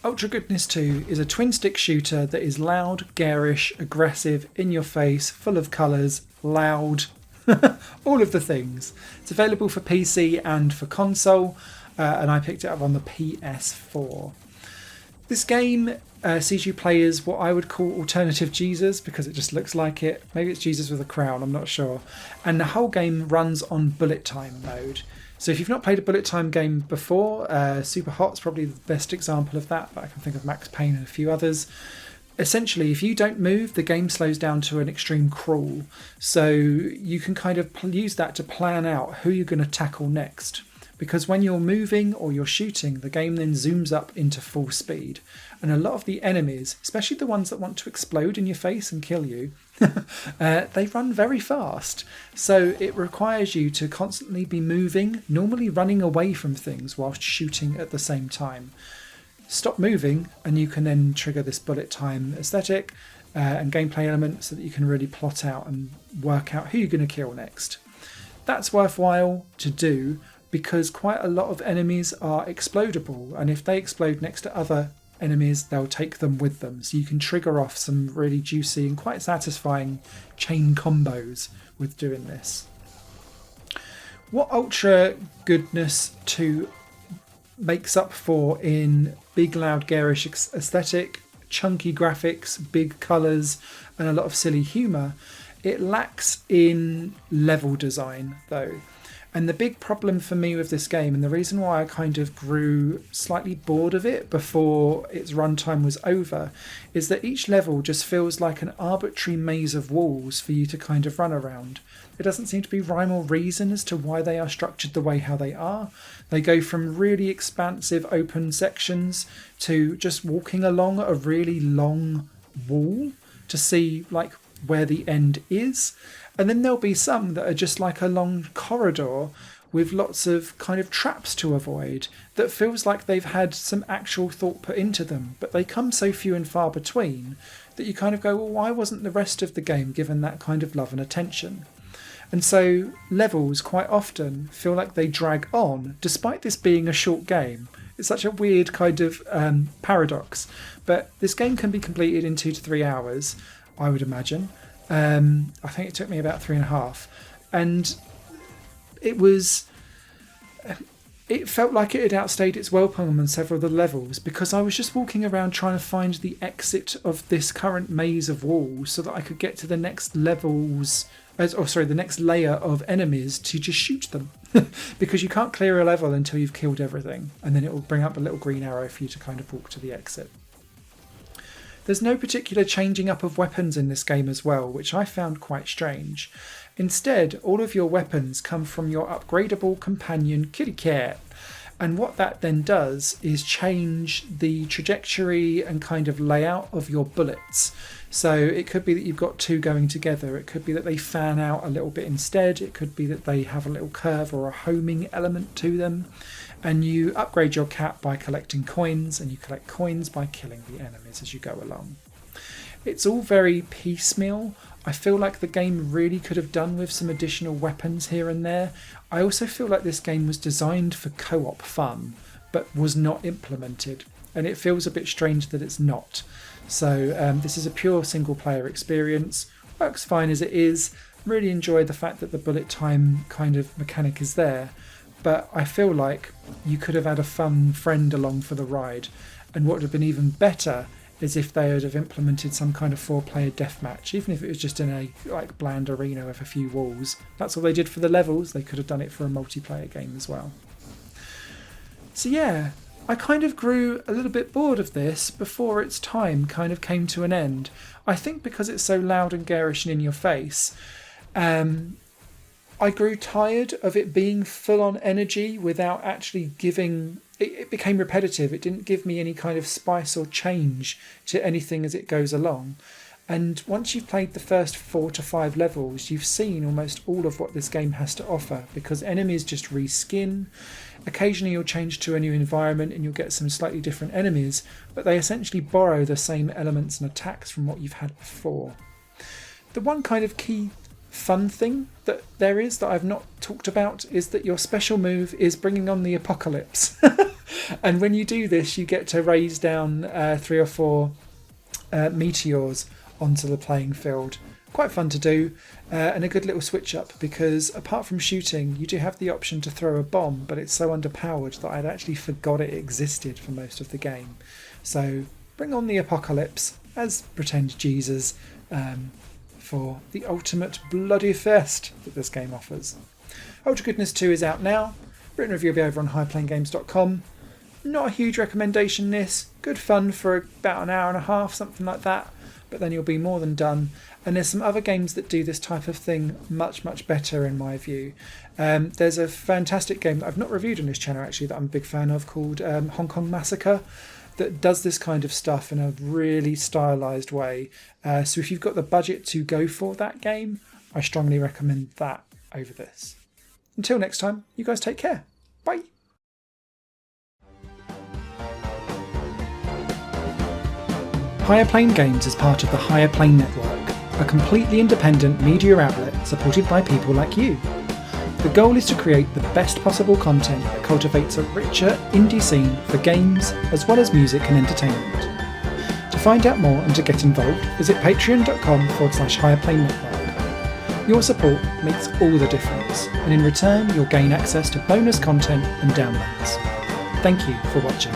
UltraGoodness2 is a twin-stick shooter that is loud, garish, aggressive, in your face, full of colours, loud, all of the things. It's available for PC and for console, and I picked it up on the PS4. This game sees you play as what I would call alternative Jesus, because it just looks like it. Maybe it's Jesus with a crown, I'm not sure. And the whole game runs on bullet time mode. So if you've not played a bullet time game before, Super Hot's probably the best example of that, but I can think of Max Payne and a few others. Essentially, if you don't move, the game slows down to an extreme crawl. So you can kind of use that to plan out who you're going to tackle next. Because when you're moving or you're shooting, the game then zooms up into full speed. And a lot of the enemies, especially the ones that want to explode in your face and kill you, they run very fast. So it requires you to constantly be moving, normally running away from things whilst shooting at the same time. Stop moving and you can then trigger this bullet time aesthetic and gameplay element so that you can really plot out and work out who you're going to kill next. That's worthwhile to do, because quite a lot of enemies are explodable, and if they explode next to other enemies, they'll take them with them. So you can trigger off some really juicy and quite satisfying chain combos with doing this. What UltraGoodness2 makes up for in big, loud, garish aesthetic, chunky graphics, big colours, and a lot of silly humour, it lacks in level design though. And the big problem for me with this game, and the reason why I kind of grew slightly bored of it before its runtime was over, is that each level just feels like an arbitrary maze of walls for you to kind of run around. There doesn't seem to be rhyme or reason as to why they are structured the way how they are. They go from really expansive open sections to just walking along a really long wall to see like where the end is. And then there'll be some that are just like a long corridor with lots of kind of traps to avoid that feels like they've had some actual thought put into them, but they come so few and far between that you kind of go, well, why wasn't the rest of the game given that kind of love and attention? And so levels quite often feel like they drag on, despite this being a short game. It's such a weird kind of paradox, but this game can be completed in 2 to 3 hours, I would imagine. I think it took me about 3.5, and it felt like it had outstayed its welcome on several of the levels, because I was just walking around trying to find the exit of this current maze of walls so that I could get to the next levels, the next layer of enemies to just shoot them. Because you can't clear a level until you've killed everything, and then it will bring up a little green arrow for you to kind of walk to the exit. There's no particular changing up of weapons in this game as well, which I found quite strange. Instead, all of your weapons come from your upgradable companion kitty cat. And what that then does is change the trajectory and kind of layout of your bullets. So it could be that you've got two going together. It could be that they fan out a little bit instead. It could be that they have a little curve or a homing element to them. And you upgrade your cat by collecting coins, and you collect coins by killing the enemies as you go along. It's all very piecemeal. I feel like the game really could have done with some additional weapons here and there. I also feel like this game was designed for co-op fun, but was not implemented. And it feels a bit strange that it's not. So this is a pure single player experience. Works fine as it is. Really enjoy the fact that the bullet time kind of mechanic is there. But I feel like you could have had a fun friend along for the ride. And what would have been even better is if they would have implemented some kind of 4-player deathmatch, even if it was just in a like bland arena with a few walls. That's all they did for the levels. They could have done it for a multiplayer game as well. So yeah, I kind of grew a little bit bored of this before its time kind of came to an end. I think because it's so loud and garish and in your face, I grew tired of it being full on energy without actually giving... It became repetitive. It didn't give me any kind of spice or change to anything as it goes along. And once you've played the first 4 to 5 levels, you've seen almost all of what this game has to offer, because enemies just reskin. Occasionally you'll change to a new environment and you'll get some slightly different enemies, but they essentially borrow the same elements and attacks from what you've had before. The one kind of key fun thing that there is that I've not talked about is that your special move is bringing on the apocalypse. And when you do this, you get to raise down 3 or 4 meteors onto the playing field. Quite fun to do, and a good little switch up, because apart from shooting, you do have the option to throw a bomb, but it's so underpowered that I'd actually forgot it existed for most of the game. So bring on the apocalypse as pretend Jesus for the ultimate bloody fest that this game offers. UltraGoodness2 is out now. Written review will be over on highplayinggames.com. Not a huge recommendation this. Good fun for about an hour and a half, something like that. But then you'll be more than done. And there's some other games that do this type of thing much, much better in my view. There's a fantastic game that I've not reviewed on this channel actually that I'm a big fan of called Hong Kong Massacre, that does this kind of stuff in a really stylised way. So if you've got the budget to go for that game, I strongly recommend that over this. Until next time, you guys take care. Bye! Higher Plane Games is part of the Higher Plane Network, a completely independent media outlet supported by people like you. The goal is to create the best possible content that cultivates a richer indie scene for games as well as music and entertainment. To find out more and to get involved, visit patreon.com/higherplane-network. Your support makes all the difference, and in return you'll gain access to bonus content and downloads. Thank you for watching.